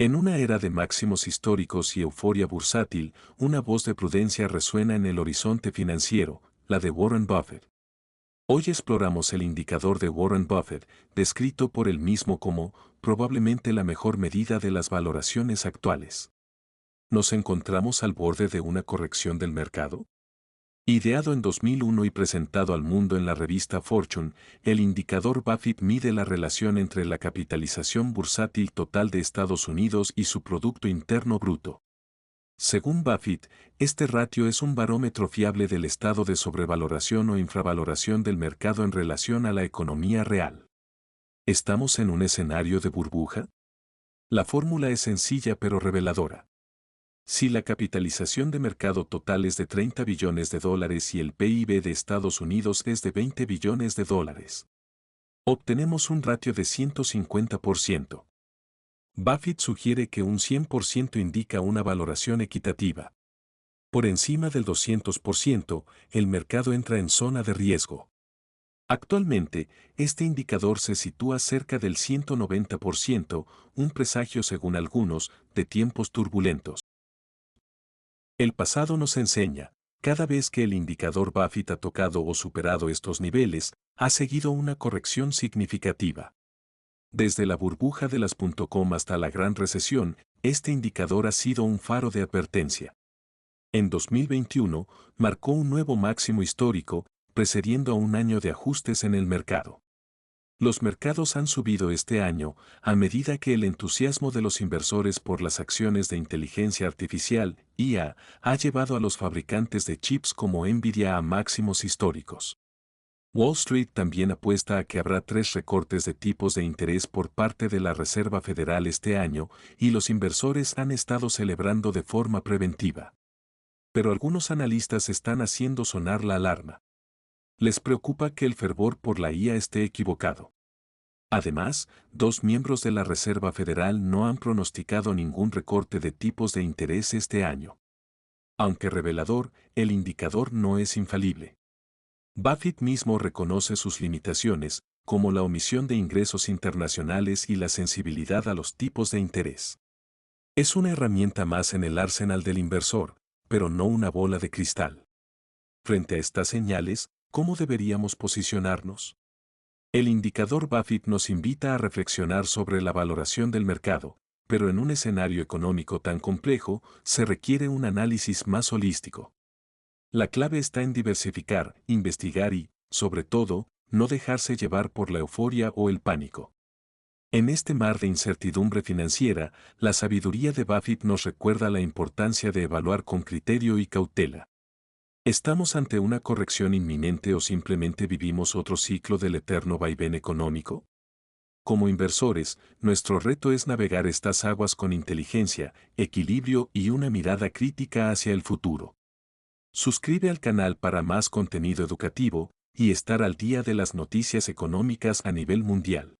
En una era de máximos históricos y euforia bursátil, una voz de prudencia resuena en el horizonte financiero, la de Warren Buffett. Hoy exploramos el indicador de Warren Buffett, descrito por él mismo como probablemente la mejor medida de las valoraciones actuales. ¿Nos encontramos al borde de una corrección del mercado? Ideado en 2001 y presentado al mundo en la revista Fortune, el indicador Buffett mide la relación entre la capitalización bursátil total de Estados Unidos y su Producto Interno Bruto. Según Buffett, este ratio es un barómetro fiable del estado de sobrevaloración o infravaloración del mercado en relación a la economía real. ¿Estamos en un escenario de burbuja? La fórmula es sencilla pero reveladora. Si la capitalización de mercado total es de 30 billones de dólares y el PIB de Estados Unidos es de 20 billones de dólares, obtenemos un ratio de 150%. Buffett sugiere que un 100% indica una valoración equitativa. Por encima del 200%, el mercado entra en zona de riesgo. Actualmente, este indicador se sitúa cerca del 190%, un presagio según algunos, de tiempos turbulentos. El pasado nos enseña, cada vez que el indicador Buffett ha tocado o superado estos niveles, ha seguido una corrección significativa. Desde la burbuja de las .com hasta la gran recesión, este indicador ha sido un faro de advertencia. En 2021, marcó un nuevo máximo histórico, precediendo a un año de ajustes en el mercado. Los mercados han subido este año a medida que el entusiasmo de los inversores por las acciones de inteligencia artificial, IA, ha llevado a los fabricantes de chips como Nvidia a máximos históricos. Wall Street también apuesta a que habrá 3 recortes de tipos de interés por parte de la Reserva Federal este año y los inversores han estado celebrando de forma preventiva. Pero algunos analistas están haciendo sonar la alarma. Les preocupa que el fervor por la IA esté equivocado. Además, 2 miembros de la Reserva Federal no han pronosticado ningún recorte de tipos de interés este año. Aunque revelador, el indicador no es infalible. Buffett mismo reconoce sus limitaciones, como la omisión de ingresos internacionales y la sensibilidad a los tipos de interés. Es una herramienta más en el arsenal del inversor, pero no una bola de cristal. Frente a estas señales, ¿cómo deberíamos posicionarnos? El indicador Buffett nos invita a reflexionar sobre la valoración del mercado, pero en un escenario económico tan complejo, se requiere un análisis más holístico. La clave está en diversificar, investigar y, sobre todo, no dejarse llevar por la euforia o el pánico. En este mar de incertidumbre financiera, la sabiduría de Buffett nos recuerda la importancia de evaluar con criterio y cautela. ¿Estamos ante una corrección inminente o simplemente vivimos otro ciclo del eterno vaivén económico? Como inversores, nuestro reto es navegar estas aguas con inteligencia, equilibrio y una mirada crítica hacia el futuro. Suscribe al canal para más contenido educativo y estar al día de las noticias económicas a nivel mundial.